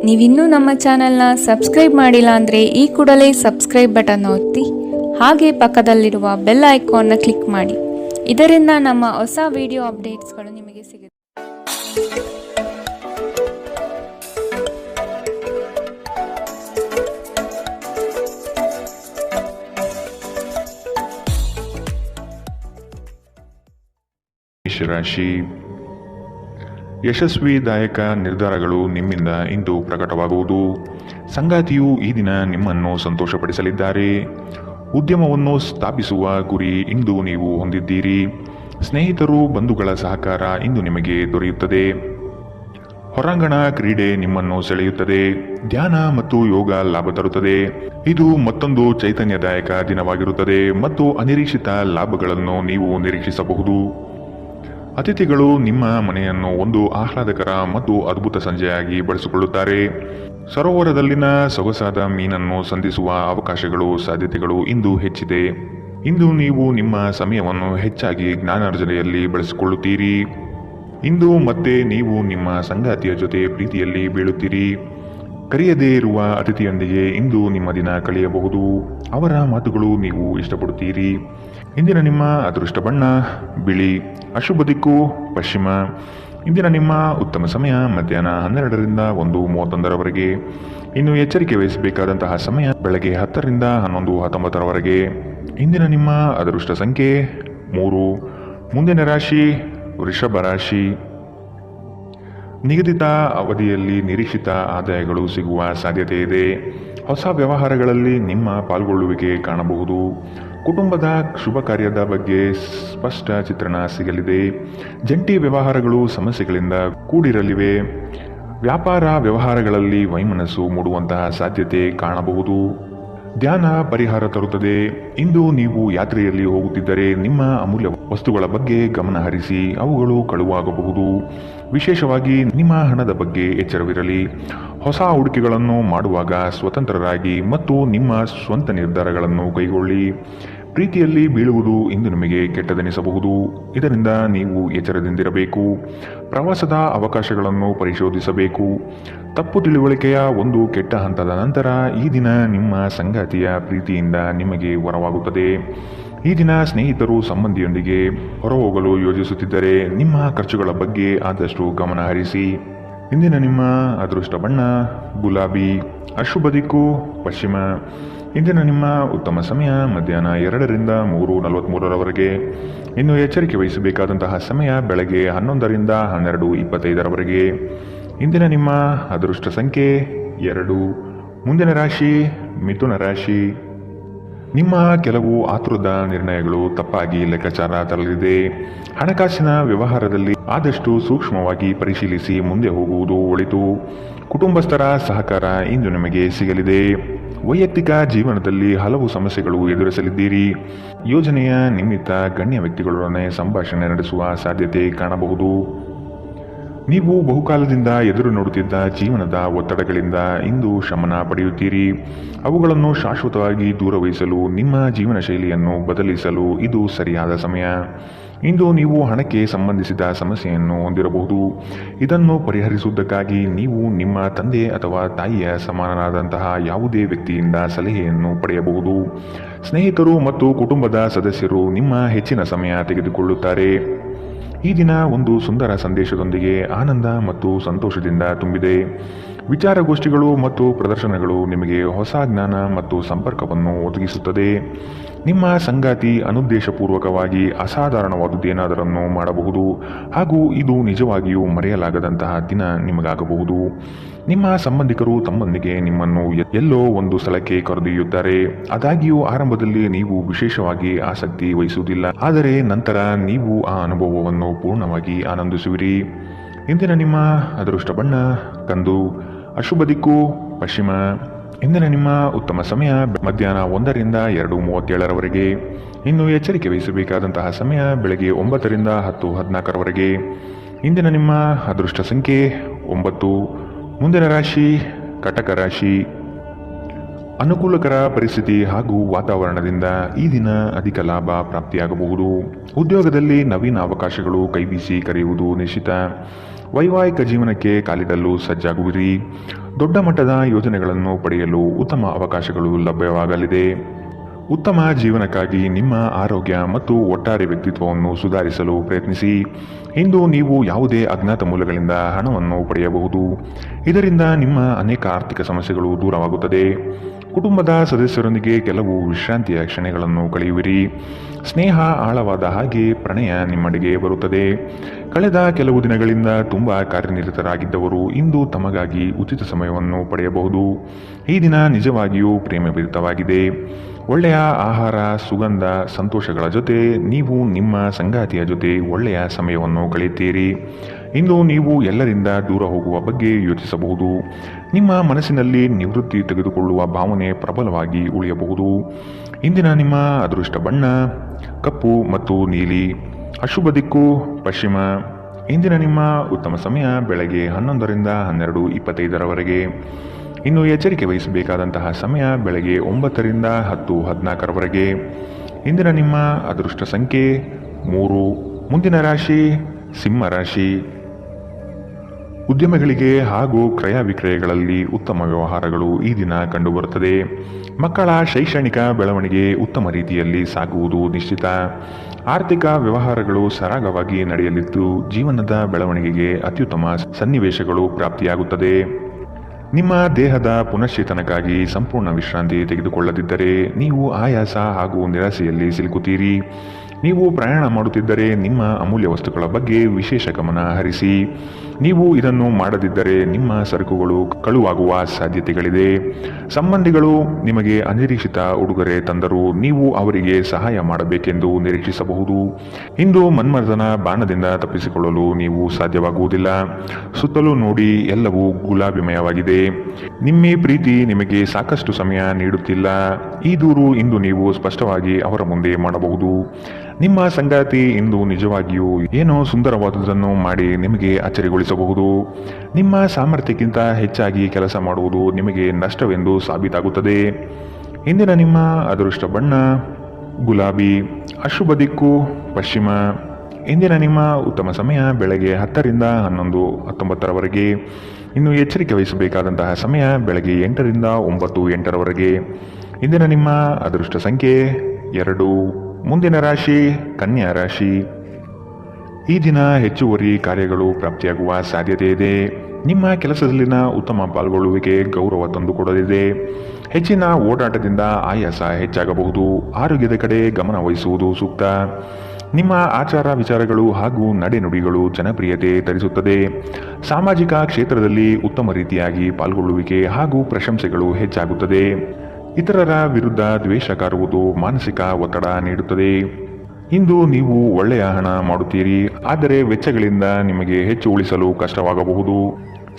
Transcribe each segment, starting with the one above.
ನೀವಿನ್ನೂ ನಮ್ಮ ಚಾನೆಲ್ನ ಸಬ್ಸ್ಕ್ರೈಬ್ ಮಾಡಿಲ್ಲ ಅಂದರೆ ಈ ಕೂಡಲೇ ಸಬ್ಸ್ಕ್ರೈಬ್ ಬಟನ್ ಒತ್ತಿ ಹಾಗೆ ಪಕ್ಕದಲ್ಲಿರುವ ಬೆಲ್ ಐಕಾನ್ನ ಕ್ಲಿಕ್ ಮಾಡಿ. ಇದರಿಂದ ನಮ್ಮ ಹೊಸ ವಿಡಿಯೋ ಅಪ್ಡೇಟ್ಸ್ಗಳು ನಿಮಗೆ ಸಿಗುತ್ತೆ. ಮೇಷರಾಶಿ, ಯಶಸ್ವಿದಾಯಕ ನಿರ್ಧಾರಗಳು ನಿಮ್ಮಿಂದ ಇಂದು ಪ್ರಕಟವಾಗುವುದು. ಸಂಗಾತಿಯು ಈ ದಿನ ನಿಮ್ಮನ್ನು ಸಂತೋಷಪಡಿಸಲಿದ್ದಾರೆ. ಉದ್ಯಮವನ್ನು ಸ್ಥಾಪಿಸುವ ಗುರಿ ಇಂದು ನೀವು ಹೊಂದಿದ್ದೀರಿ. ಸ್ನೇಹಿತರು, ಬಂಧುಗಳ ಸಹಕಾರ ಇಂದು ನಿಮಗೆ ದೊರೆಯುತ್ತದೆ. ಹೊರಾಂಗಣ ಕ್ರೀಡೆ ನಿಮ್ಮನ್ನು ಸೆಳೆಯುತ್ತದೆ. ಧ್ಯಾನ ಮತ್ತು ಯೋಗ ಲಾಭ ತರುತ್ತದೆ. ಇದು ಮತ್ತೊಂದು ಚೈತನ್ಯದಾಯಕ ದಿನವಾಗಿರುತ್ತದೆ ಮತ್ತು ಅನಿರೀಕ್ಷಿತ ಲಾಭಗಳನ್ನು ನೀವು ನಿರೀಕ್ಷಿಸಬಹುದು. ಅತಿಥಿಗಳು ನಿಮ್ಮ ಮನೆಯನ್ನು ಒಂದು ಆಹ್ಲಾದಕರ ಮತ್ತು ಅದ್ಭುತ ಸಂಜೆಯಾಗಿ ಬಳಸಿಕೊಳ್ಳುತ್ತಾರೆ. ಸರೋವರದಲ್ಲಿನ ಸೊಗಸಾದ ಮೀನನ್ನು ಸಂಧಿಸುವ ಅವಕಾಶಗಳು ಸಾಧ್ಯತೆಗಳು ಇಂದು ಹೆಚ್ಚಿದೆ. ಇಂದು ನೀವು ನಿಮ್ಮ ಸಮಯವನ್ನು ಹೆಚ್ಚಾಗಿ ಜ್ಞಾನಾರ್ಜನೆಯಲ್ಲಿ ಬಳಸಿಕೊಳ್ಳುತ್ತೀರಿ. ಇಂದು ಮತ್ತೆ ನೀವು ನಿಮ್ಮ ಸಂಗಾತಿಯ ಜೊತೆ ಪ್ರೀತಿಯಲ್ಲಿ ಬೀಳುತ್ತೀರಿ. ಕರೆಯದೇ ಇರುವ ಅತಿಥಿಯೊಂದಿಗೆ ಇಂದು ನಿಮ್ಮ ದಿನ ಕಳೆಯಬಹುದು. ಅವರ ಮಾತುಗಳು ನೀವು ಇಷ್ಟಪಡುತ್ತೀರಿ. ಇಂದಿನ ನಿಮ್ಮ ಅದೃಷ್ಟ ಬಣ್ಣ ಬಿಳಿ. ಅಶುಭ ದಿಕ್ಕು ಪಶ್ಚಿಮ. ಇಂದಿನ ನಿಮ್ಮ ಉತ್ತಮ ಸಮಯ ಮಧ್ಯಾಹ್ನ 12ರಿಂದ 1:31ರವರೆಗೆ. ಇನ್ನು ಎಚ್ಚರಿಕೆ ವಹಿಸಬೇಕಾದಂತಹ ಸಮಯ ಬೆಳಗ್ಗೆ 10ರಿಂದ 11:19ರವರೆಗೆ. ಇಂದಿನ ನಿಮ್ಮ ಅದೃಷ್ಟ ಸಂಖ್ಯೆ 3. ಮುಂದಿನ ರಾಶಿ ವೃಷಭ ರಾಶಿ. ನಿಗದಿತ ಅವಧಿಯಲ್ಲಿ ನಿರೀಕ್ಷಿತ ಆದಾಯಗಳು ಸಿಗುವ ಸಾಧ್ಯತೆ ಇದೆ. ಹೊಸ ವ್ಯವಹಾರಗಳಲ್ಲಿ ನಿಮ್ಮ ಪಾಲ್ಗೊಳ್ಳುವಿಕೆ ಕಾಣಬಹುದು. ಕುಟುಂಬದ ಶುಭ ಕಾರ್ಯದ ಬಗ್ಗೆ ಸ್ಪಷ್ಟ ಚಿತ್ರಣ ಸಿಗಲಿದೆ. ಜಂಟಿ ವ್ಯವಹಾರಗಳು ಸಮಸ್ಯೆಗಳಿಂದ ಕೂಡಿರಲಿವೆ. ವ್ಯಾಪಾರ ವ್ಯವಹಾರಗಳಲ್ಲಿ ವೈಮನಸ್ಸು ಮೂಡುವಂತಹ ಸಾಧ್ಯತೆ ಕಾಣಬಹುದು. ಧ್ಯಾನ ಪರಿಹಾರ ತರುತ್ತದೆ. ಇಂದು ನೀವು ಯಾತ್ರೆಯಲ್ಲಿ ಹೋಗುತ್ತಿದ್ದರೆ ನಿಮ್ಮ ಅಮೂಲ್ಯ ವಸ್ತುಗಳ ಬಗ್ಗೆ ಗಮನ ಹರಿಸಿ. ಅವುಗಳು ಕಳುವಾಗಬಹುದು. ವಿಶೇಷವಾಗಿ ನಿಮ್ಮ ಹಣದ ಬಗ್ಗೆ ಎಚ್ಚರವಿರಲಿ. ಹೊಸ ಹೂಡಿಕೆಗಳನ್ನು ಮಾಡುವಾಗ ಸ್ವತಂತ್ರರಾಗಿ ಮತ್ತು ನಿಮ್ಮ ಸ್ವಂತ ನಿರ್ಧಾರಗಳನ್ನು ಕೈಗೊಳ್ಳಿ. ಪ್ರೀತಿಯಲ್ಲಿ ಬೀಳುವುದು ಇಂದು ನಿಮಗೆ ಕೆಟ್ಟದೆನಿಸಬಹುದು. ಇದರಿಂದ ನೀವು ಎಚ್ಚರದಿಂದಿರಬೇಕು. ಪ್ರವಾಸದ ಅವಕಾಶಗಳನ್ನು ಪರಿಶೋಧಿಸಬೇಕು. ತಪ್ಪು ತಿಳುವಳಿಕೆಯ ಒಂದು ಕೆಟ್ಟ ಹಂತದ ನಂತರ ಈ ದಿನ ನಿಮ್ಮ ಸಂಗಾತಿಯ ಪ್ರೀತಿಯಿಂದ ನಿಮಗೆ ವರವಾಗುತ್ತದೆ. ಈ ದಿನ ಸ್ನೇಹಿತರು ಸಂಬಂಧಿಯೊಂದಿಗೆ ಹೊರಹೋಗಲು ಯೋಜಿಸುತ್ತಿದ್ದರೆ ನಿಮ್ಮ ಖರ್ಚುಗಳ ಬಗ್ಗೆ ಆದಷ್ಟು ಗಮನ ಹರಿಸಿ. ಇಂದಿನ ನಿಮ್ಮ ಅದೃಷ್ಟ ಬಣ್ಣ ಗುಲಾಬಿ. ಅಶುಭ ದಿಕ್ಕು ಪಶ್ಚಿಮ. ಇಂದಿನ ನಿಮ್ಮ ಉತ್ತಮ ಸಮಯ ಮಧ್ಯಾಹ್ನ 2ರಿಂದ 3:43ರವರೆಗೆ. ಇನ್ನು ಎಚ್ಚರಿಕೆ ವಹಿಸಬೇಕಾದಂತಹ ಸಮಯ ಬೆಳಗ್ಗೆ 11ರಿಂದ 12:25ರವರೆಗೆ. ಇಂದಿನ ನಿಮ್ಮ ಅದೃಷ್ಟ ಸಂಖ್ಯೆ 2. ಮುಂದಿನ ರಾಶಿ ಮಿಥುನ ರಾಶಿ. ನಿಮ್ಮ ಕೆಲವು ಆತುರದ ನಿರ್ಣಯಗಳು ತಪ್ಪಾಗಿ ಲೆಕ್ಕಾಚಾರ ತರಲಿದೆ. ಹಣಕಾಸಿನ ವ್ಯವಹಾರದಲ್ಲಿ ಆದಷ್ಟು ಸೂಕ್ಷ್ಮವಾಗಿ ಪರಿಶೀಲಿಸಿ ಮುಂದೆ ಹೋಗುವುದು ಒಳಿತು. ಕುಟುಂಬಸ್ಥರ ಸಹಕಾರ ಇಂದು ನಿಮಗೆ ಸಿಗಲಿದೆ. ವೈಯಕ್ತಿಕ ಜೀವನದಲ್ಲಿ ಹಲವು ಸಮಸ್ಯೆಗಳು ಎದುರಿಸಲಿದ್ದೀರಿ. ಯೋಜನೆಯ ನಿಮಿತ್ತ ಗಣ್ಯ ವ್ಯಕ್ತಿಗಳೊಡನೆ ಸಂಭಾಷಣೆ ನಡೆಸುವ ಸಾಧ್ಯತೆ ಕಾಣಬಹುದು. ನೀವು ಬಹುಕಾಲದಿಂದ ಎದುರು ನೋಡುತ್ತಿದ್ದ ಜೀವನದ ಒತ್ತಡಗಳಿಂದ ಇಂದು ಶಮನ ಪಡೆಯುತ್ತೀರಿ. ಅವುಗಳನ್ನು ಶಾಶ್ವತವಾಗಿ ದೂರವಿರಿಸಲು ನಿಮ್ಮ ಜೀವನ ಶೈಲಿಯನ್ನು ಬದಲಿಸಲು ಇದು ಸರಿಯಾದ ಸಮಯ. ಇಂದು ನೀವು ಹಣಕ್ಕೆ ಸಂಬಂಧಿಸಿದ ಸಮಸ್ಯೆಯನ್ನು ಹೊಂದಿರಬಹುದು. ಇದನ್ನು ಪರಿಹರಿಸುವುದಕ್ಕಾಗಿ ನೀವು ನಿಮ್ಮ ತಂದೆ ಅಥವಾ ತಾಯಿಯ ಸಮಾನರಾದಂತಹ ಯಾವುದೇ ವ್ಯಕ್ತಿಯಿಂದ ಸಲಹೆಯನ್ನು ಪಡೆಯಬಹುದು. ಸ್ನೇಹಿತರು ಮತ್ತು ಕುಟುಂಬದ ಸದಸ್ಯರು ನಿಮ್ಮ ಹೆಚ್ಚಿನ ಸಮಯ ತೆಗೆದುಕೊಳ್ಳುತ್ತಾರೆ. ಈ ದಿನ ಒಂದು ಸುಂದರ ಸಂದೇಶದೊಂದಿಗೆ ಆನಂದ ಮತ್ತು ಸಂತೋಷದಿಂದ ತುಂಬಿದೆ. ವಿಚಾರಗೋಷ್ಠಿಗಳು ಮತ್ತು ಪ್ರದರ್ಶನಗಳು ನಿಮಗೆ ಹೊಸ ಜ್ಞಾನ ಮತ್ತು ಸಂಪರ್ಕವನ್ನು ಒದಗಿಸುತ್ತದೆ. ನಿಮ್ಮ ಸಂಗಾತಿ ಅನುದ್ದೇಶಪೂರ್ವಕವಾಗಿ ಅಸಾಧಾರಣವಾದುದೇನಾದರನ್ನು ಮಾಡಬಹುದು ಹಾಗೂ ಇದು ನಿಜವಾಗಿಯೂ ಮರೆಯಲಾಗದಂತಹ ದಿನ ನಿಮಗಾಗಬಹುದು. ನಿಮ್ಮ ಸಂಬಂಧಿಕರು ತಮ್ಮೊಂದಿಗೆ ನಿಮ್ಮನ್ನು ಎಲ್ಲೋ ಒಂದು ಸ್ಥಳಕ್ಕೆ ಕರೆದೊಯ್ಯುತ್ತಾರೆ. ಆದಾಗ್ಯೂ ಆರಂಭದಲ್ಲಿ ನೀವು ವಿಶೇಷವಾಗಿ ಆಸಕ್ತಿ ವಹಿಸುವುದಿಲ್ಲ, ಆದರೆ ನಂತರ ನೀವು ಆ ಅನುಭವವನ್ನು ಪೂರ್ಣವಾಗಿ ಆನಂದಿಸುವಿರಿ. ಇಂದಿನ ನಿಮ್ಮ ಅದೃಷ್ಟ ಬಣ್ಣ ಕಂದು. ಅಶುಭ ದಿಕ್ಕು ಪಶ್ಚಿಮ. ಇಂದಿನ ನಿಮ್ಮ ಉತ್ತಮ ಸಮಯ ಮಧ್ಯಾಹ್ನ 1ರಿಂದ 2:37ರವರೆಗೆ. ಇನ್ನು ಎಚ್ಚರಿಕೆ ವಹಿಸಬೇಕಾದಂತಹ ಸಮಯ ಬೆಳಗ್ಗೆ 9ರಿಂದ 10:14ರವರೆಗೆ. ಇಂದಿನ ನಿಮ್ಮ ಅದೃಷ್ಟ ಸಂಖ್ಯೆ 9. ಮುಂದಿನ ರಾಶಿ ಕಟಕ ರಾಶಿ. ಅನುಕೂಲಕರ ಪರಿಸ್ಥಿತಿ ಹಾಗೂ ವಾತಾವರಣದಿಂದ ಈ ದಿನ ಅಧಿಕ ಲಾಭ ಪ್ರಾಪ್ತಿಯಾಗಬಹುದು. ಉದ್ಯೋಗದಲ್ಲಿ ನವೀನ ಅವಕಾಶಗಳು ಕೈಬೀಸಿ ಕರೆಯುವುದು ನಿಶ್ಚಿತ. ವೈವಾಹಿಕ ಜೀವನಕ್ಕೆ ಕಾಲಿಡಲು ಸಜ್ಜಾಗುವಿರಿ. ದೊಡ್ಡ ಮಟ್ಟದ ಯೋಜನೆಗಳನ್ನು ಪಡೆಯಲು ಉತ್ತಮ ಅವಕಾಶಗಳು ಲಭ್ಯವಾಗಲಿದೆ. ಉತ್ತಮ ಜೀವನಕ್ಕಾಗಿ ನಿಮ್ಮ ಆರೋಗ್ಯ ಮತ್ತು ಒಟ್ಟಾರೆ ವ್ಯಕ್ತಿತ್ವವನ್ನು ಸುಧಾರಿಸಲು ಪ್ರಯತ್ನಿಸಿ. ಇಂದು ನೀವು ಯಾವುದೇ ಅಜ್ಞಾತ ಮೂಲಗಳಿಂದ ಹಣವನ್ನು ಪಡೆಯಬಹುದು. ಇದರಿಂದ ನಿಮ್ಮ ಅನೇಕ ಆರ್ಥಿಕ ಸಮಸ್ಯೆಗಳು ದೂರವಾಗುತ್ತದೆ. ಕುಟುಂಬದ ಸದಸ್ಯರೊಂದಿಗೆ ಕೆಲವು ವಿಶ್ರಾಂತಿಯ ಕ್ಷಣಗಳನ್ನು ಕಳೆಯುವಿರಿ. ಸ್ನೇಹ ಆಳವಾದ ಹಾಗೆ ಪ್ರಣಯ ನಿಮ್ಮಡೆಗೆ ಬರುತ್ತದೆ. ಕಳೆದ ಕೆಲವು ದಿನಗಳಿಂದ ತುಂಬ ಕಾರ್ಯನಿರತರಾಗಿದ್ದವರು ಇಂದು ತಮಗಾಗಿ ಉಚಿತ ಸಮಯವನ್ನು ಪಡೆಯಬಹುದು. ಈ ದಿನ ನಿಜವಾಗಿಯೂ ಪ್ರೇಮಭರಿತವಾಗಿದೆ. ಒಳ್ಳೆಯ ಆಹಾರ, ಸುಗಂಧ, ಸಂತೋಷಗಳ ಜೊತೆ ನೀವು ನಿಮ್ಮ ಸಂಗಾತಿಯ ಜೊತೆ ಒಳ್ಳೆಯ ಸಮಯವನ್ನು ಕಳೆಯುತ್ತೀರಿ. ಇಂದು ನೀವು ಎಲ್ಲರಿಂದ ದೂರ ಹೋಗುವ ಬಗ್ಗೆ ಯೋಚಿಸಬಹುದು. ನಿಮ್ಮ ಮನಸ್ಸಿನಲ್ಲಿ ನಿವೃತ್ತಿ ತೆಗೆದುಕೊಳ್ಳುವ ಭಾವನೆ ಪ್ರಬಲವಾಗಿ ಉಳಿಯಬಹುದು. ಇಂದಿನ ನಿಮ್ಮ ಅದೃಷ್ಟ ಬಣ್ಣ ಕಪ್ಪು ಮತ್ತು ನೀಲಿ. ಅಶುಭ ದಿಕ್ಕು ಪಶ್ಚಿಮ. ಇಂದಿನ ನಿಮ್ಮ ಉತ್ತಮ ಸಮಯ ಬೆಳಗ್ಗೆ 11ರಿಂದ 12:25 ಇನ್ನು ಎಚ್ಚರಿಕೆ ವಹಿಸಬೇಕಾದಂತಹ ಸಮಯ ಬೆಳಗ್ಗೆ 9ರಿಂದ 10:14 ಇಂದಿನ ನಿಮ್ಮ ಅದೃಷ್ಟ ಸಂಖ್ಯೆ 3. ಮುಂದಿನ ರಾಶಿ ಸಿಂಹ ರಾಶಿ. ಉದ್ಯಮಗಳಿಗೆ ಹಾಗೂ ಕ್ರಯ ವಿಕ್ರಯಗಳಲ್ಲಿ ಉತ್ತಮ ವ್ಯವಹಾರಗಳು ಈ ದಿನ ಕಂಡುಬರುತ್ತದೆ. ಮಕ್ಕಳ ಶೈಕ್ಷಣಿಕ ಬೆಳವಣಿಗೆ ಉತ್ತಮ ರೀತಿಯಲ್ಲಿ ಸಾಗುವುದು ನಿಶ್ಚಿತ. ಆರ್ಥಿಕ ವ್ಯವಹಾರಗಳು ಸರಾಗವಾಗಿ ನಡೆಯಲಿದ್ದು ಜೀವನದ ಬೆಳವಣಿಗೆಗೆ ಅತ್ಯುತ್ತಮ ಸನ್ನಿವೇಶಗಳು ಪ್ರಾಪ್ತಿಯಾಗುತ್ತದೆ. ನಿಮ್ಮ ದೇಹದ ಪುನಶ್ಚೇತನಕ್ಕಾಗಿ ಸಂಪೂರ್ಣ ವಿಶ್ರಾಂತಿ ತೆಗೆದುಕೊಳ್ಳದಿದ್ದರೆ ನೀವು ಆಯಾಸ ಹಾಗೂ ನಿರಾಸೆಯಲ್ಲಿ ಸಿಲುಕುತ್ತೀರಿ. ನೀವು ಪ್ರಯಾಣ ಮಾಡುತ್ತಿದ್ದರೆ ನಿಮ್ಮ ಅಮೂಲ್ಯ ವಸ್ತುಗಳ ಬಗ್ಗೆ ವಿಶೇಷ ಗಮನ ಹರಿಸಿ. ನೀವು ಇದನ್ನು ಮಾಡದಿದ್ದರೆ ನಿಮ್ಮ ಸರಕುಗಳು ಕಳುವಾಗುವ ಸಾಧ್ಯತೆಗಳಿದೆ. ಸಂಬಂಧಿಗಳು ನಿಮಗೆ ಅನಿರೀಕ್ಷಿತ ಉಡುಗೊರೆ ತಂದರೂ ನೀವು ಅವರಿಗೆ ಸಹಾಯ ಮಾಡಬೇಕೆಂದು ನಿರೀಕ್ಷಿಸಬಹುದು. ಇಂದು ಮನ್ಮಥನ ಬಾಣದಿಂದ ತಪ್ಪಿಸಿಕೊಳ್ಳಲು ನೀವು ಸಾಧ್ಯವಾಗುವುದಿಲ್ಲ. ಸುತ್ತಲೂ ನೋಡಿ, ಎಲ್ಲವೂ ಗುಲಾಬಿಮಯವಾಗಿದೆ. ನಿಮ್ಮ ಪ್ರೀತಿ ನಿಮಗೆ ಸಾಕಷ್ಟು ಸಮಯ ನೀಡುತ್ತಿಲ್ಲ. ಈ ದೂರು ಇಂದು ನೀವು ಸ್ಪಷ್ಟವಾಗಿ ಅವರ ಮುಂದೆ ಮಾಡಬಹುದು. ನಿಮ್ಮ ಸಂಗಾತಿ ಇಂದು ನಿಜವಾಗಿಯೂ ಏನೋ ಸುಂದರವಾದುದನ್ನು ಮಾಡಿ ನಿಮಗೆ ಅಚ್ಚರಿಗೊಳಿಸಬಹುದು. ನಿಮ್ಮ ಸಾಮರ್ಥ್ಯಕ್ಕಿಂತ ಹೆಚ್ಚಾಗಿ ಕೆಲಸ ಮಾಡುವುದು ನಿಮಗೆ ನಷ್ಟವೆಂದು ಸಾಬೀತಾಗುತ್ತದೆ. ಇಂದಿನ ನಿಮ್ಮ ಅದೃಷ್ಟ ಬಣ್ಣ ಗುಲಾಬಿ. ಅಶುಭ ದಿಕ್ಕು ಪಶ್ಚಿಮ. ಇಂದಿನ ನಿಮ್ಮ ಉತ್ತಮ ಸಮಯ ಬೆಳಗ್ಗೆ 10ರಿಂದ 11:19 ಇನ್ನು ಎಚ್ಚರಿಕೆ ವಹಿಸಬೇಕಾದಂತಹ ಸಮಯ ಬೆಳಗ್ಗೆ 8ರಿಂದ 9:08 ಇಂದಿನ ನಿಮ್ಮ ಅದೃಷ್ಟ ಸಂಖ್ಯೆ 2. ಮುಂದಿನ ರಾಶಿ ಕನ್ಯಾ ರಾಶಿ. ಈ ದಿನ ಹೆಚ್ಚುವರಿ ಕಾರ್ಯಗಳು ಪ್ರಾಪ್ತಿಯಾಗುವ ಸಾಧ್ಯತೆ ಇದೆ. ನಿಮ್ಮ ಕೆಲಸದಲ್ಲಿನ ಉತ್ತಮ ಪಾಲ್ಗೊಳ್ಳುವಿಕೆ ಗೌರವ ತಂದುಕೊಡಲಿದೆ. ಹೆಚ್ಚಿನ ಓಡಾಟದಿಂದ ಆಯಾಸ ಹೆಚ್ಚಾಗಬಹುದು. ಆರೋಗ್ಯದ ಕಡೆ ಗಮನ ವಹಿಸುವುದು ಸೂಕ್ತ. ನಿಮ್ಮ ಆಚಾರ ವಿಚಾರಗಳು ಹಾಗೂ ನಡೆನುಡಿಗಳು ಜನಪ್ರಿಯತೆ ತರಿಸುತ್ತದೆ. ಸಾಮಾಜಿಕ ಕ್ಷೇತ್ರದಲ್ಲಿ ಉತ್ತಮ ರೀತಿಯಾಗಿ ಪಾಲ್ಗೊಳ್ಳುವಿಕೆ ಹಾಗೂ ಪ್ರಶಂಸೆಗಳು ಹೆಚ್ಚಾಗುತ್ತದೆ. ಇತರರ ವಿರುದ್ಧ ದ್ವೇಷ ಕಾರುವುದು ಮಾನಸಿಕ ಒತ್ತಡ ನೀಡುತ್ತದೆ. ಇಂದು ನೀವು ಒಳ್ಳೆಯ ಹಣ ಮಾಡುತ್ತೀರಿ, ಆದರೆ ವೆಚ್ಚಗಳಿಂದ ನಿಮಗೆ ಹೆಚ್ಚು ಉಳಿಸಲು ಕಷ್ಟವಾಗಬಹುದು.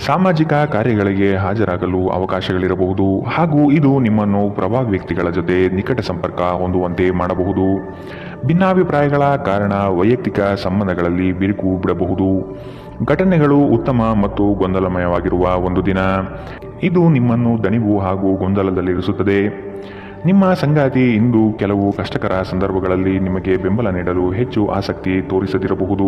ಸಾಮಾಜಿಕ ಕಾರ್ಯಗಳಿಗೆ ಹಾಜರಾಗಲು ಅವಕಾಶಗಳಿರಬಹುದು ಹಾಗೂ ಇದು ನಿಮ್ಮನ್ನು ಪ್ರಭಾವಿ ವ್ಯಕ್ತಿಗಳ ಜೊತೆ ನಿಕಟ ಸಂಪರ್ಕ ಹೊಂದುವಂತೆ ಮಾಡಬಹುದು. ಭಿನ್ನಾಭಿಪ್ರಾಯಗಳ ಕಾರಣ ವೈಯಕ್ತಿಕ ಸಂಬಂಧಗಳಲ್ಲಿ ಬಿರುಕು ಬಿಡಬಹುದು. ಘಟನೆಗಳು ಉತ್ತಮ ಮತ್ತು ಗೊಂದಲಮಯವಾಗಿರುವ ಒಂದು ದಿನ. ಇದು ನಿಮ್ಮನ್ನು ದಣಿವು ಹಾಗೂ ಗೊಂದಲದಲ್ಲಿರಿಸುತ್ತದೆ. ನಿಮ್ಮ ಸಂಗಾತಿ ಇಂದು ಕೆಲವು ಕಷ್ಟಕರ ಸಂದರ್ಭಗಳಲ್ಲಿ ನಿಮಗೆ ಬೆಂಬಲ ನೀಡಲು ಹೆಚ್ಚು ಆಸಕ್ತಿ ತೋರಿಸದಿರಬಹುದು.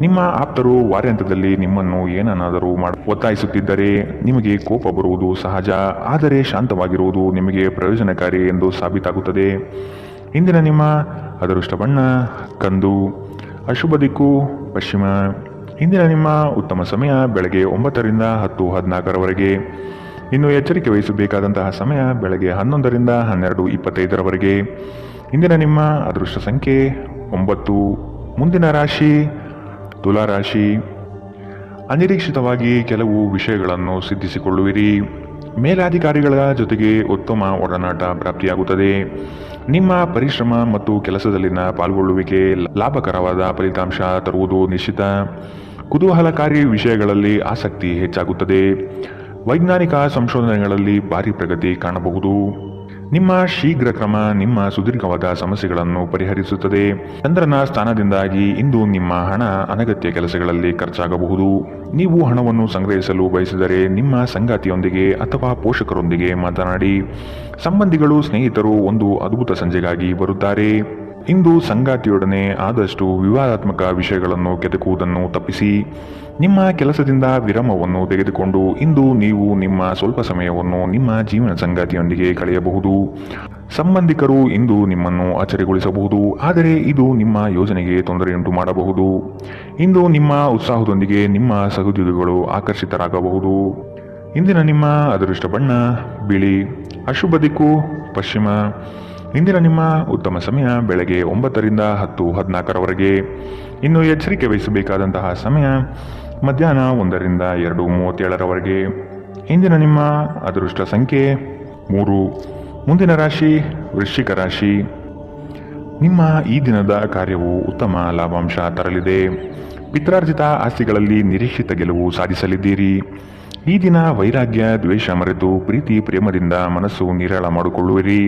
ನಿಮ್ಮ ಆಪ್ತರು ವಾರಾಂತ್ಯದಲ್ಲಿ ನಿಮ್ಮನ್ನು ಏನನ್ನಾದರೂ ಒತ್ತಾಯಿಸುತ್ತಿದ್ದರೆ ನಿಮಗೆ ಕೋಪ ಬರುವುದು ಸಹಜ, ಆದರೆ ಶಾಂತವಾಗಿರುವುದು ನಿಮಗೆ ಪ್ರಯೋಜನಕಾರಿ ಎಂದು ಸಾಬೀತಾಗುತ್ತದೆ. ಇಂದಿನ ನಿಮ್ಮ ಅದೃಷ್ಟ ಬಣ್ಣ ಕಂದು. ಅಶುಭ ದಿಕ್ಕು ಪಶ್ಚಿಮ. ಇಂದಿನ ನಿಮ್ಮ ಉತ್ತಮ ಸಮಯ ಬೆಳಗ್ಗೆ 9ರಿಂದ 10:14 ಇನ್ನು ಎಚ್ಚರಿಕೆ ವಹಿಸಬೇಕಾದಂತಹ ಸಮಯ ಬೆಳಗ್ಗೆ 11ರಿಂದ 12:25 ಇಂದಿನ ನಿಮ್ಮ ಅದೃಷ್ಟ ಸಂಖ್ಯೆ 9. ಮುಂದಿನ ರಾಶಿ ತುಲಾರಾಶಿ. ಅನಿರೀಕ್ಷಿತವಾಗಿ ಕೆಲವು ವಿಷಯಗಳನ್ನು ಸಿದ್ಧಿಸಿಕೊಳ್ಳುವಿರಿ. ಮೇಲಾಧಿಕಾರಿಗಳ ಜೊತೆಗೆ ಉತ್ತಮ ಒಡನಾಟ ಪ್ರಾಪ್ತಿಯಾಗುತ್ತದೆ. ನಿಮ್ಮ ಪರಿಶ್ರಮ ಮತ್ತು ಕೆಲಸದಲ್ಲಿನ ಪಾಲ್ಗೊಳ್ಳುವಿಕೆ ಲಾಭಕರವಾದ ಫಲಿತಾಂಶ ತರುವುದು ನಿಶ್ಚಿತ. ಕುತೂಹಲಕಾರಿ ವಿಷಯಗಳಲ್ಲಿ ಆಸಕ್ತಿ ಹೆಚ್ಚಾಗುತ್ತದೆ. ವೈಜ್ಞಾನಿಕ ಸಂಶೋಧನೆಗಳಲ್ಲಿ ಭಾರಿ ಪ್ರಗತಿ ಕಾಣಬಹುದು. ನಿಮ್ಮ ಶೀಘ್ರ ಕ್ರಮ ನಿಮ್ಮ ಸುದೀರ್ಘವಾದ ಸಮಸ್ಯೆಗಳನ್ನು ಪರಿಹರಿಸುತ್ತದೆ. ಚಂದ್ರನ ಸ್ಥಾನದಿಂದಾಗಿ ಇಂದು ನಿಮ್ಮ ಹಣ ಅನಗತ್ಯ ಕೆಲಸಗಳಲ್ಲಿ ಖರ್ಚಾಗಬಹುದು. ನೀವು ಹಣವನ್ನು ಸಂಗ್ರಹಿಸಲು ಬಯಸಿದರೆ ನಿಮ್ಮ ಸಂಗಾತಿಯೊಂದಿಗೆ ಅಥವಾ ಪೋಷಕರೊಂದಿಗೆ ಮಾತನಾಡಿ. ಸಂಬಂಧಿಗಳು ಸ್ನೇಹಿತರು ಒಂದು ಅದ್ಭುತ ಸಂಜೆಗಾಗಿ ಬರುತ್ತಾರೆ. ಇಂದು ಸಂಗಾತಿಯೊಡನೆ ಆದಷ್ಟು ವಿವಾದಾತ್ಮಕ ವಿಷಯಗಳನ್ನು ಕೆದಕುವುದನ್ನು ತಪ್ಪಿಸಿ. ನಿಮ್ಮ ಕೆಲಸದಿಂದ ವಿರಾಮವನ್ನು ತೆಗೆದುಕೊಂಡು ಇಂದು ನೀವು ನಿಮ್ಮ ಸ್ವಲ್ಪ ಸಮಯವನ್ನು ನಿಮ್ಮ ಜೀವನ ಸಂಗಾತಿಯೊಂದಿಗೆ ಕಳೆಯಬಹುದು. ಸಂಬಂಧಿಕರು ಇಂದು ನಿಮ್ಮನ್ನು ಅಚ್ಚರಿಗೊಳಿಸಬಹುದು, ಆದರೆ ಇದು ನಿಮ್ಮ ಯೋಜನೆಗೆ ತೊಂದರೆಯುಂಟು ಮಾಡಬಹುದು. ಇಂದು ನಿಮ್ಮ ಉತ್ಸಾಹದೊಂದಿಗೆ ನಿಮ್ಮ ಸಹೋದ್ಯೋಗಿಗಳು ಆಕರ್ಷಿತರಾಗಬಹುದು. ಇಂದಿನ ನಿಮ್ಮ ಅದೃಷ್ಟ ಬಣ್ಣ ಬಿಳಿ. ಅಶುಭ ದಿಕ್ಕು ಪಶ್ಚಿಮ. ಇಂದಿನ ನಿಮ್ಮ ಉತ್ತಮ ಸಮಯ ಬೆಳಗ್ಗೆ 9ರಿಂದ 10:14ರವರೆಗೆ. ಇನ್ನು ಎಚ್ಚರಿಕೆ ವಹಿಸಬೇಕಾದಂತಹ ಸಮಯ ಮಧ್ಯಾಹ್ನ 1ರಿಂದ 2:37ರವರೆಗೆ. ಇಂದಿನ ನಿಮ್ಮ ಅದೃಷ್ಟ ಸಂಖ್ಯೆ 3. ಮುಂದಿನ ರಾಶಿ ವೃಶ್ಚಿಕ ರಾಶಿ. ನಿಮ್ಮ ಈ ದಿನದ ಕಾರ್ಯವು ಉತ್ತಮ ಲಾಭಾಂಶ ತರಲಿದೆ. ಪಿತ್ರಾರ್ಜಿತ ಆಸ್ತಿಗಳಲ್ಲಿ ನಿರೀಕ್ಷಿತ ಗೆಲುವು ಸಾಧಿಸಲಿದ್ದೀರಿ. ಈ ದಿನ ವೈರಾಗ್ಯ ದ್ವೇಷ ಮರೆತು ಪ್ರೀತಿ ಪ್ರೇಮದಿಂದ ಮನಸ್ಸು ನಿರಾಳ ಮಾಡಿಕೊಳ್ಳುವಿರಿ.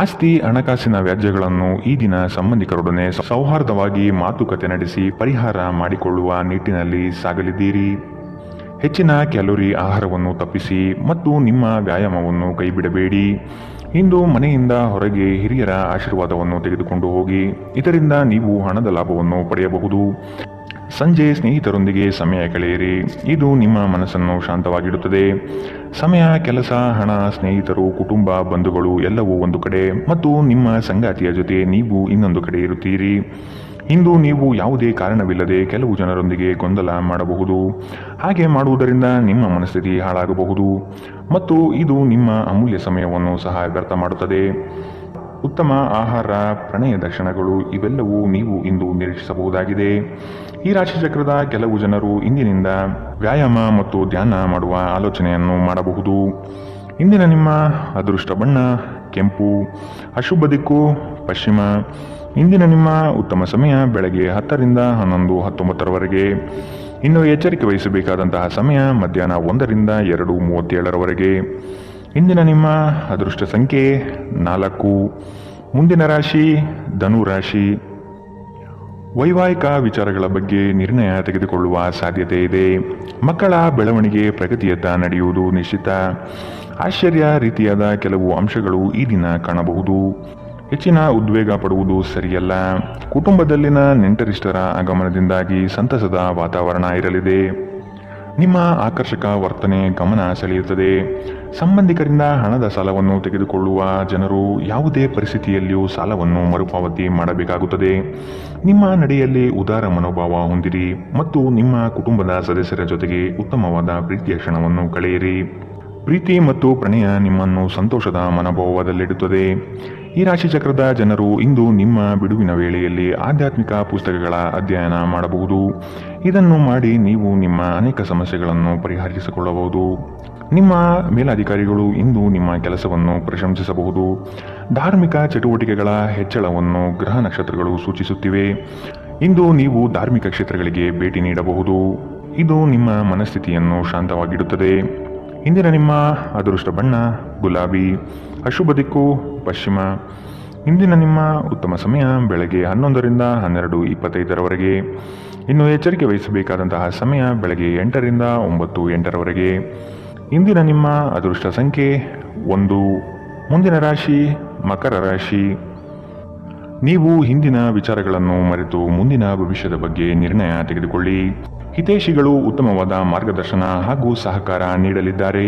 ಆಸ್ತಿ ಹಣಕಾಸಿನ ವ್ಯಾಜ್ಯಗಳನ್ನು ಈ ದಿನ ಸಂಬಂಧಿಕರೊಡನೆ ಸೌಹಾರ್ದವಾಗಿ ಮಾತುಕತೆ ನಡೆಸಿ ಪರಿಹಾರ ಮಾಡಿಕೊಳ್ಳುವ ನಿಟ್ಟಿನಲ್ಲಿ ಸಾಗಲಿದ್ದೀರಿ. ಹೆಚ್ಚಿನ ಕ್ಯಾಲೋರಿ ಆಹಾರವನ್ನು ತಪ್ಪಿಸಿ ಮತ್ತು ನಿಮ್ಮ ವ್ಯಾಯಾಮವನ್ನು ಕೈಬಿಡಬೇಡಿ. ಇಂದು ಮನೆಯಿಂದ ಹೊರಗೆ ಹಿರಿಯರ ಆಶೀರ್ವಾದವನ್ನು ತೆಗೆದುಕೊಂಡು ಹೋಗಿ. ಇದರಿಂದ ನೀವು ಹಣದ ಲಾಭವನ್ನು ಪಡೆಯಬಹುದು. ಸಂಜೆ ಸ್ನೇಹಿತರೊಂದಿಗೆ ಸಮಯ ಕಳೆಯಿರಿ. ಇದು ನಿಮ್ಮ ಮನಸ್ಸನ್ನು ಶಾಂತವಾಗಿಡುತ್ತದೆ. ಸಮಯ, ಕೆಲಸ, ಹಣ, ಸ್ನೇಹಿತರು, ಕುಟುಂಬ, ಬಂಧುಗಳು ಎಲ್ಲವೂ ಒಂದು ಕಡೆ ಮತ್ತು ನಿಮ್ಮ ಸಂಗಾತಿಯ ಜೊತೆ ನೀವು ಇನ್ನೊಂದು ಕಡೆ ಇರುತ್ತೀರಿ. ಇಂದು ನೀವು ಯಾವುದೇ ಕಾರಣವಿಲ್ಲದೆ ಕೆಲವು ಜನರೊಂದಿಗೆ ಗೊಂದಲ ಮಾಡಬಹುದು. ಹಾಗೆ ಮಾಡುವುದರಿಂದ ನಿಮ್ಮ ಮನಸ್ಥಿತಿ ಹಾಳಾಗಬಹುದು ಮತ್ತು ಇದು ನಿಮ್ಮ ಅಮೂಲ್ಯ ಸಮಯವನ್ನು ಸಹ ವ್ಯರ್ಥ ಮಾಡುತ್ತದೆ. ಉತ್ತಮ ಆಹಾರ, ಪ್ರಣಯ ದರ್ಶನಗಳು ಇವೆಲ್ಲವೂ ನೀವು ಇಂದು ನಿರೀಕ್ಷಿಸಬಹುದಾಗಿದೆ. ಈ ರಾಶಿಚಕ್ರದ ಕೆಲವು ಜನರು ಇಂದಿನಿಂದ ವ್ಯಾಯಾಮ ಮತ್ತು ಧ್ಯಾನ ಮಾಡುವ ಆಲೋಚನೆಯನ್ನು ಮಾಡಬಹುದು. ಇಂದಿನ ನಿಮ್ಮ ಅದೃಷ್ಟ ಬಣ್ಣ ಕೆಂಪು. ಅಶುಭ ದಿಕ್ಕು ಪಶ್ಚಿಮ. ಇಂದಿನ ನಿಮ್ಮ ಉತ್ತಮ ಸಮಯ ಬೆಳಗ್ಗೆ 10ರಿಂದ 11:19ರವರೆಗೆ. ಇನ್ನು ಎಚ್ಚರಿಕೆ ವಹಿಸಬೇಕಾದಂತಹ ಸಮಯ ಮಧ್ಯಾಹ್ನ 1ರಿಂದ 2:37ರವರೆಗೆ. ಇಂದಿನ ನಿಮ್ಮ ಅದೃಷ್ಟ ಸಂಖ್ಯೆ 4. ಮುಂದಿನ ರಾಶಿ ಧನು ರಾಶಿ. ವೈವಾಹಿಕ ವಿಚಾರಗಳ ಬಗ್ಗೆ ನಿರ್ಣಯ ತೆಗೆದುಕೊಳ್ಳುವ ಸಾಧ್ಯತೆ ಇದೆ. ಮಕ್ಕಳ ಬೆಳವಣಿಗೆ ಪ್ರಗತಿಯತ್ತ ನಡೆಯುವುದು ನಿಶ್ಚಿತ. ಆಶ್ಚರ್ಯ ರೀತಿಯಾದ ಕೆಲವು ಅಂಶಗಳು ಈ ದಿನ ಕಾಣಬಹುದು. ಹೆಚ್ಚಿನ ಉದ್ವೇಗ ಪಡುವುದು ಸರಿಯಲ್ಲ. ಕುಟುಂಬದಲ್ಲಿನ ನೆಂಟರಿಷ್ಟರ ಆಗಮನದಿಂದಾಗಿ ಸಂತಸದ ವಾತಾವರಣ ಇರಲಿದೆ. ನಿಮ್ಮ ಆಕರ್ಷಕ ವರ್ತನೆ ಗಮನ ಸೆಳೆಯುತ್ತದೆ. ಸಂಬಂಧಿಕರಿಂದ ಹಣದ ಸಾಲವನ್ನು ತೆಗೆದುಕೊಳ್ಳುವ ಜನರು ಯಾವುದೇ ಪರಿಸ್ಥಿತಿಯಲ್ಲಿಯೂ ಸಾಲವನ್ನು ಮರುಪಾವತಿ ಮಾಡಬೇಕಾಗುತ್ತದೆ. ನಿಮ್ಮ ನಡೆಯಲ್ಲಿ ಉದಾರ ಮನೋಭಾವ ಹೊಂದಿರಿ ಮತ್ತು ನಿಮ್ಮ ಕುಟುಂಬದ ಸದಸ್ಯರ ಜೊತೆಗೆ ಉತ್ತಮವಾದ ಪ್ರೀತಿಯ ಕ್ಷಣವನ್ನು ಕಳೆಯಿರಿ. ಪ್ರೀತಿ ಮತ್ತು ಪ್ರಣಯ ನಿಮ್ಮನ್ನು ಸಂತೋಷದ ಮನೋಭಾವದಲ್ಲಿಡುತ್ತದೆ. ಈ ರಾಶಿಚಕ್ರದ ಜನರು ಇಂದು ನಿಮ್ಮ ಬಿಡುವಿನ ವೇಳೆಯಲ್ಲಿ ಆಧ್ಯಾತ್ಮಿಕ ಪುಸ್ತಕಗಳ ಅಧ್ಯಯನ ಮಾಡಬಹುದು. ಇದನ್ನು ಮಾಡಿ ನೀವು ನಿಮ್ಮ ಅನೇಕ ಸಮಸ್ಯೆಗಳನ್ನು ಪರಿಹರಿಸಿಕೊಳ್ಳಬಹುದು. ನಿಮ್ಮ ಮೇಲಾಧಿಕಾರಿಗಳು ಇಂದು ನಿಮ್ಮ ಕೆಲಸವನ್ನು ಪ್ರಶಂಸಿಸಬಹುದು. ಧಾರ್ಮಿಕ ಚಟುವಟಿಕೆಗಳ ಹೆಚ್ಚಳವನ್ನು ಗ್ರಹ ನಕ್ಷತ್ರಗಳು ಸೂಚಿಸುತ್ತಿವೆ. ಇಂದು ನೀವು ಧಾರ್ಮಿಕ ಕ್ಷೇತ್ರಗಳಿಗೆ ಭೇಟಿ ನೀಡಬಹುದು. ಇದು ನಿಮ್ಮ ಮನಸ್ಥಿತಿಯನ್ನು ಶಾಂತವಾಗಿಡುತ್ತದೆ. ಇಂದಿನ ನಿಮ್ಮ ಅದೃಷ್ಟ ಬಣ್ಣ ಗುಲಾಬಿ. ಅಶುಭ ದಿಕ್ಕು ಪಶ್ಚಿಮ. ಇಂದಿನ ನಿಮ್ಮ ಉತ್ತಮ ಸಮಯ ಬೆಳಗ್ಗೆ 11ರಿಂದ 12:25ರವರೆಗೆ. ಇನ್ನು ಎಚ್ಚರಿಕೆ ವಹಿಸಬೇಕಾದಂತಹ ಸಮಯ ಬೆಳಗ್ಗೆ 8ರಿಂದ 9:08ರವರೆಗೆ. ಇಂದಿನ ನಿಮ್ಮ ಅದೃಷ್ಟ ಸಂಖ್ಯೆ 1. ಮುಂದಿನ ರಾಶಿ ಮಕರ ರಾಶಿ. ನೀವು ಹಿಂದಿನ ವಿಚಾರಗಳನ್ನು ಮರೆತು ಮುಂದಿನ ಭವಿಷ್ಯದ ಬಗ್ಗೆ ನಿರ್ಣಯ ತೆಗೆದುಕೊಳ್ಳಿ. ಹಿತೈಷಿಗಳು ಉತ್ತಮವಾದ ಮಾರ್ಗದರ್ಶನ ಹಾಗೂ ಸಹಕಾರ ನೀಡಲಿದ್ದಾರೆ.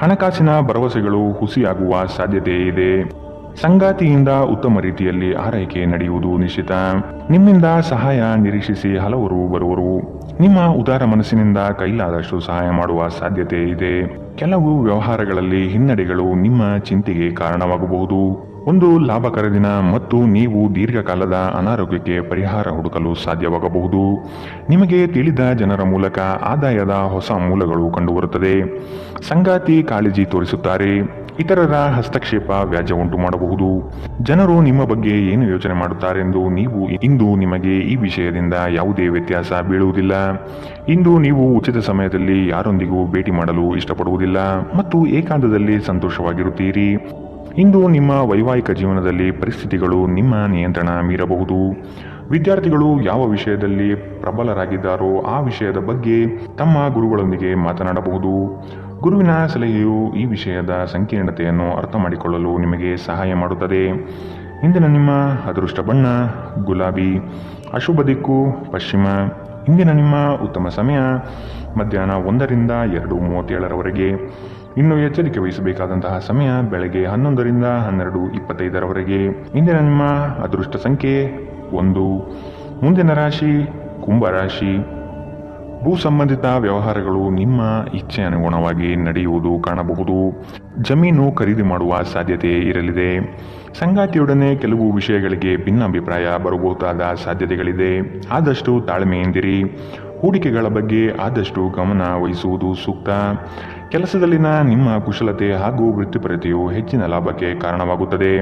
ಹಣಕಾಸಿನ ಭರವಸೆಗಳು ಹುಸಿಯಾಗುವ ಸಾಧ್ಯತೆ ಇದೆ. ಸಂಗಾತಿಯಿಂದ ಉತ್ತಮ ರೀತಿಯಲ್ಲಿ ಆರೈಕೆ ನಡೆಯುವುದು ನಿಶ್ಚಿತ. ನಿಮ್ಮಿಂದ ಸಹಾಯ ನಿರೀಕ್ಷಿಸಿ ಹಲವರು ಬರುವರು. ನಿಮ್ಮ ಉದಾರ ಮನಸ್ಸಿನಿಂದ ಕೈಲಾದಷ್ಟು ಸಹಾಯ ಮಾಡುವ ಸಾಧ್ಯತೆ ಇದೆ. ಕೆಲವು ವ್ಯವಹಾರಗಳಲ್ಲಿ ಹಿನ್ನಡೆಗಳು ನಿಮ್ಮ ಚಿಂತೆಗೆ ಕಾರಣವಾಗಬಹುದು. ಒಂದು ಲಾಭಕರ ದಿನ ಮತ್ತು ನೀವು ದೀರ್ಘಕಾಲದ ಅನಾರೋಗ್ಯಕ್ಕೆ ಪರಿಹಾರ ಹುಡುಕಲು ಸಾಧ್ಯವಾಗಬಹುದು. ನಿಮಗೆ ತಿಳಿದ ಜನರ ಮೂಲಕ ಆದಾಯದ ಹೊಸ ಮೂಲಗಳು ಕಂಡುಬರುತ್ತದೆ. ಸಂಗಾತಿ ಕಾಳಜಿ ತೋರಿಸುತ್ತಾರೆ. ಇತರರ ಹಸ್ತಕ್ಷೇಪ ವ್ಯಾಜ್ಯ ಉಂಟು ಮಾಡಬಹುದು. ಜನರು ನಿಮ್ಮ ಬಗ್ಗೆ ಏನು ಯೋಚನೆ ಮಾಡುತ್ತಾರೆಂದು ನೀವು ಇಂದು ನಿಮಗೆ ಈ ವಿಷಯದಿಂದ ಯಾವುದೇ ವ್ಯತ್ಯಾಸ ಬೀಳುವುದಿಲ್ಲ. ಇಂದು ನೀವು ಉಚಿತ ಸಮಯದಲ್ಲಿ ಯಾರೊಂದಿಗೂ ಭೇಟಿ ಮಾಡಲು ಇಷ್ಟಪಡುವುದಿಲ್ಲ ಮತ್ತು ಏಕಾಂತದಲ್ಲಿ ಸಂತೋಷವಾಗಿರುತ್ತೀರಿ. ಇಂದು ನಿಮ್ಮ ವೈವಾಹಿಕ ಜೀವನದಲ್ಲಿ ಪರಿಸ್ಥಿತಿಗಳು ನಿಮ್ಮ ನಿಯಂತ್ರಣ ಮೀರಬಹುದು. ವಿದ್ಯಾರ್ಥಿಗಳು ಯಾವ ವಿಷಯದಲ್ಲಿ ಪ್ರಬಲರಾಗಿದ್ದಾರೋ ಆ ವಿಷಯದ ಬಗ್ಗೆ ತಮ್ಮ ಗುರುಗಳೊಂದಿಗೆ ಮಾತನಾಡಬಹುದು. ಗುರುವಿನ ಸಲಹೆಯು ಈ ವಿಷಯದ ಸಂಕೀರ್ಣತೆಯನ್ನು ಅರ್ಥ ಮಾಡಿಕೊಳ್ಳಲು ನಿಮಗೆ ಸಹಾಯ ಮಾಡುತ್ತದೆ. ಇಂದಿನ ನಿಮ್ಮ ಅದೃಷ್ಟ ಬಣ್ಣ ಗುಲಾಬಿ, ಅಶುಭ ದಿಕ್ಕು ಪಶ್ಚಿಮ. ಇಂದಿನ ನಿಮ್ಮ ಉತ್ತಮ ಸಮಯ ಮಧ್ಯಾಹ್ನ 1ರಿಂದ 2:37ರವರೆಗೆ. ಇನ್ನು ಎಚ್ಚರಿಕೆ ವಹಿಸಬೇಕಾದಂತಹ ಸಮಯ ಬೆಳಗ್ಗೆ 11ರಿಂದ 12:25ರವರೆಗೆ. ಇಂದಿನ ನಿಮ್ಮ ಅದೃಷ್ಟ ಸಂಖ್ಯೆ 1. ಮುಂದಿನ ರಾಶಿ ಕುಂಭರಾಶಿ. ಭೂ ಸಂಬಂಧಿತ ವ್ಯವಹಾರಗಳು ನಿಮ್ಮ ಇಚ್ಛೆ ಅನುಗುಣವಾಗಿ ನಡೆಯುವುದು ಕಾಣಬಹುದು. ಜಮೀನು ಖರೀದಿ ಮಾಡುವ ಸಾಧ್ಯತೆ ಇರಲಿದೆ. ಸಂಗಾತಿಯೊಡನೆ ಕೆಲವು ವಿಷಯಗಳಿಗೆ ಭಿನ್ನಾಭಿಪ್ರಾಯ ಬರಬಹುದಾದ ಸಾಧ್ಯತೆಗಳಿದೆ. ಆದಷ್ಟು ತಾಳ್ಮೆಯಿಂದಿರಿ. ಹೂಡಿಕೆಗಳ ಬಗ್ಗೆ ಆದಷ್ಟು ಗಮನ ವಹಿಸುವುದು ಸೂಕ್ತ. ಕೆಲಸದಲ್ಲಿನ ನಿಮ್ಮ ಕುಶಲತೆ ಹಾಗೂ ವೃತ್ತಿಪರತೆಯು ಹೆಚ್ಚಿನ ಲಾಭಕ್ಕೆ ಕಾರಣವಾಗುತ್ತದೆ.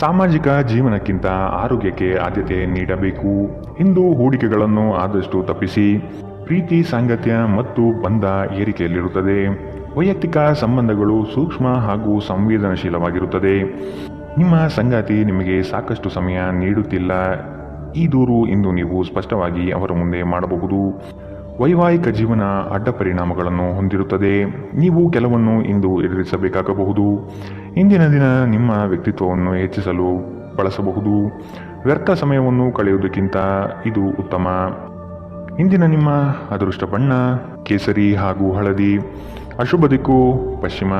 ಸಾಮಾಜಿಕ ಜೀವನಕ್ಕಿಂತ ಆರೋಗ್ಯಕ್ಕೆ ಆದ್ಯತೆ ನೀಡಬೇಕು. ಇಂದು ಹೂಡಿಕೆಗಳನ್ನು ಆದಷ್ಟು ತಪ್ಪಿಸಿ. ಪ್ರೀತಿ ಸಾಂಗತ್ಯ ಮತ್ತು ಬಂಧ ಏರಿಕೆಯಲ್ಲಿರುತ್ತದೆ. ವೈಯಕ್ತಿಕ ಸಂಬಂಧಗಳು ಸೂಕ್ಷ್ಮ ಹಾಗೂ ಸಂವೇದನಶೀಲವಾಗಿರುತ್ತದೆ. ನಿಮ್ಮ ಸಂಗಾತಿ ನಿಮಗೆ ಸಾಕಷ್ಟು ಸಮಯ ನೀಡುತ್ತಿಲ್ಲ. ಈ ದೂರು ಇಂದು ನೀವು ಸ್ಪಷ್ಟವಾಗಿ ಅವರ ಮುಂದೆ ಮಾಡಬಹುದು. ವೈವಾಹಿಕ ಜೀವನ ಅಡ್ಡ ಪರಿಣಾಮಗಳನ್ನು ಹೊಂದಿರುತ್ತದೆ. ನೀವು ಕೆಲವನ್ನು ಇಂದು ಎದುರಿಸಬೇಕಾಗಬಹುದು. ಇಂದಿನ ದಿನ ನಿಮ್ಮ ವ್ಯಕ್ತಿತ್ವವನ್ನು ಹೆಚ್ಚಿಸಲು ಬಳಸಬಹುದು. ವ್ಯರ್ಥ ಸಮಯವನ್ನು ಕಳೆಯುವುದಕ್ಕಿಂತ ಇದು ಉತ್ತಮ. ಇಂದಿನ ನಿಮ್ಮ ಅದೃಷ್ಟ ಬಣ್ಣ ಕೇಸರಿ ಹಾಗೂ ಹಳದಿ, ಅಶುಭ ದಿಕ್ಕು ಪಶ್ಚಿಮ.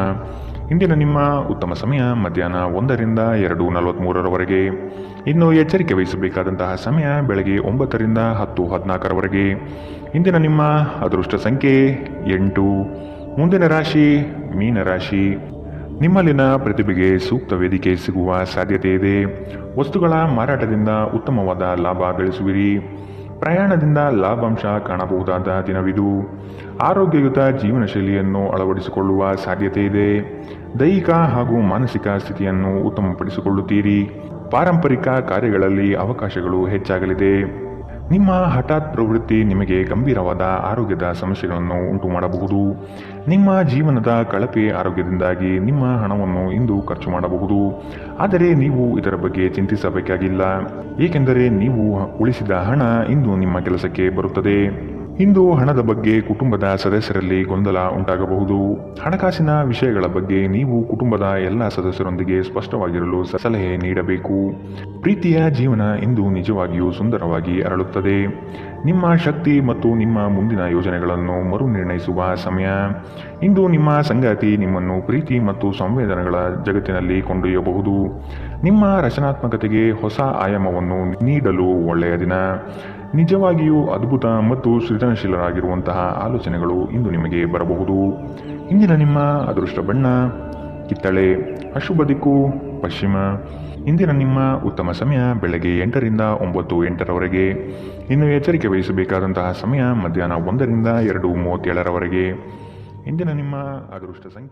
ಇಂದಿನ ನಿಮ್ಮ ಉತ್ತಮ ಸಮಯ ಮಧ್ಯಾಹ್ನ 1ರಿಂದ 2:43ರವರೆಗೆ. ಇನ್ನು ಎಚ್ಚರಿಕೆ ವಹಿಸಬೇಕಾದಂತಹ ಸಮಯ ಬೆಳಗ್ಗೆ 9ರಿಂದ 10:14ರವರೆಗೆ. ಇಂದಿನ ನಿಮ್ಮ ಅದೃಷ್ಟ ಸಂಖ್ಯೆ 8. ಮುಂದಿನ ರಾಶಿ ಮೀನರಾಶಿ. ನಿಮ್ಮಲ್ಲಿನ ಪ್ರತಿಭೆಗೆ ಸೂಕ್ತ ವೇದಿಕೆ ಸಿಗುವ ಸಾಧ್ಯತೆ ಇದೆ. ವಸ್ತುಗಳ ಮಾರಾಟದಿಂದ ಉತ್ತಮವಾದ ಲಾಭ ಗಳಿಸುವಿರಿ. ಪ್ರಯಾಣದಿಂದ ಲಾಭಾಂಶ ಕಾಣಬಹುದಾದ ದಿನವಿದು. ಆರೋಗ್ಯಯುತ ಜೀವನ ಶೈಲಿಯನ್ನು ಅಳವಡಿಸಿಕೊಳ್ಳುವ ಸಾಧ್ಯತೆ ಇದೆ. ದೈಹಿಕ ಹಾಗೂ ಮಾನಸಿಕ ಸ್ಥಿತಿಯನ್ನು ಉತ್ತಮಪಡಿಸಿಕೊಳ್ಳುತ್ತೀರಿ. ಪಾರಂಪರಿಕ ಕಾರ್ಯಗಳಲ್ಲಿ ಅವಕಾಶಗಳು ಹೆಚ್ಚಾಗಲಿದೆ. ನಿಮ್ಮ ಹಠಾತ್ ಪ್ರವೃತ್ತಿ ನಿಮಗೆ ಗಂಭೀರವಾದ ಆರೋಗ್ಯದ ಸಮಸ್ಯೆಗಳನ್ನು ಉಂಟು ಮಾಡಬಹುದು. ನಿಮ್ಮ ಜೀವನದ ಕಳಪೆ ಆರೋಗ್ಯದಿಂದಾಗಿ ನಿಮ್ಮ ಹಣವನ್ನು ಇಂದು ಖರ್ಚು ಮಾಡಬಹುದು. ಆದರೆ ನೀವು ಇದರ ಬಗ್ಗೆ ಚಿಂತಿಸಬೇಕಾಗಿಲ್ಲ, ಏಕೆಂದರೆ ನೀವು ಉಳಿಸಿದ ಹಣ ಇಂದು ನಿಮ್ಮ ಕೆಲಸಕ್ಕೆ ಬರುತ್ತದೆ. ಇಂದು ಹಣದ ಬಗ್ಗೆ ಕುಟುಂಬದ ಸದಸ್ಯರಲ್ಲಿ ಗೊಂದಲ ಉಂಟಾಗಬಹುದು. ಹಣಕಾಸಿನ ವಿಷಯಗಳ ಬಗ್ಗೆ ನೀವು ಕುಟುಂಬದ ಎಲ್ಲ ಸದಸ್ಯರೊಂದಿಗೆ ಸ್ಪಷ್ಟವಾಗಿರಲು ಸಲಹೆ ನೀಡಬೇಕು. ಪ್ರೀತಿಯ ಜೀವನ ಇಂದು ನಿಜವಾಗಿಯೂ ಸುಂದರವಾಗಿ ಅರಳುತ್ತದೆ. ನಿಮ್ಮ ಶಕ್ತಿ ಮತ್ತು ನಿಮ್ಮ ಮುಂದಿನ ಯೋಜನೆಗಳನ್ನು ಮರು ನಿರ್ಣಯಿಸುವ ಸಮಯ. ಇಂದು ನಿಮ್ಮ ಸಂಗಾತಿ ನಿಮ್ಮನ್ನು ಪ್ರೀತಿ ಮತ್ತು ಸಂವೇದನೆಗಳ ಜಗತ್ತಿನಲ್ಲಿ ಕೊಂಡೊಯ್ಯಬಹುದು. ನಿಮ್ಮ ರಚನಾತ್ಮಕತೆಗೆ ಹೊಸ ಆಯಾಮವನ್ನು ನೀಡಲು ಒಳ್ಳೆಯ ದಿನ. ನಿಜವಾಗಿಯೂ ಅದ್ಭುತ ಮತ್ತು ಸೃಜನಶೀಲರಾಗಿರುವಂತಹ ಆಲೋಚನೆಗಳು ಇಂದು ನಿಮಗೆ ಬರಬಹುದು. ಇಂದಿನ ನಿಮ್ಮ ಅದೃಷ್ಟ ಬಣ್ಣ ಕಿತ್ತಳೆ, ಅಶುಭ ದಿಕ್ಕು ಪಶ್ಚಿಮ. ಇಂದಿನ ನಿಮ್ಮ ಉತ್ತಮ ಸಮಯ ಬೆಳಗ್ಗೆ 8ರಿಂದ 9:08ರವರೆಗೆ. ಇನ್ನು ಎಚ್ಚರಿಕೆ ವಹಿಸಬೇಕಾದಂತಹ ಸಮಯ ಮಧ್ಯಾಹ್ನ 1ರಿಂದ 2:37ರವರೆಗೆ. ಇಂದಿನ ನಿಮ್ಮ ಅದೃಷ್ಟ ಸಂಖ್ಯೆ